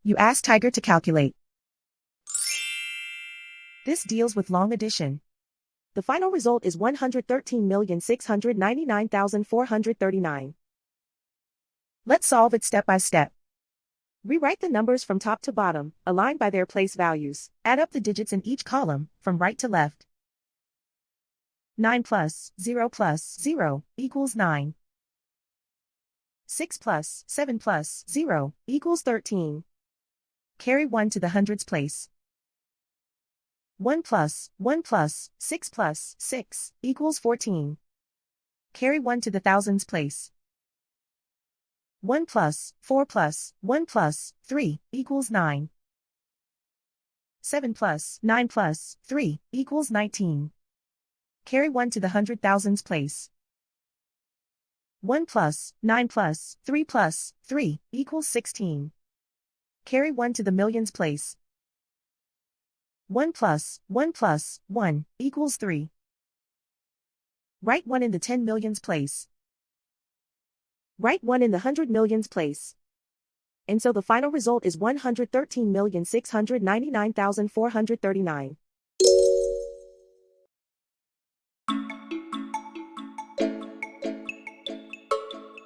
You ask Tiger to calculate. This deals with long addition. The final result is 113,699,439. Let's solve it step by step. Rewrite the numbers from top to bottom, aligned by their place values. Add up the digits in each column, from right to left. 9 plus 0 plus 0 equals 9. 6 plus 7 plus 0 equals 13. Carry 1 to the hundreds place. 1 plus 6 plus 6 equals 14. Carry 1 to the thousands place. 1 plus 4 plus 1 plus 3 equals 9. 7 plus 9 plus 3 equals 19. Carry 1 to the hundred thousands place. 1 plus 9 plus 3 plus 3 equals 16. Carry 1 to the millions place. 1 plus 1 equals 3. Write 1 in the 10 millions place. Write 1 in the 100 millions place. And so the final result is 113,699,439.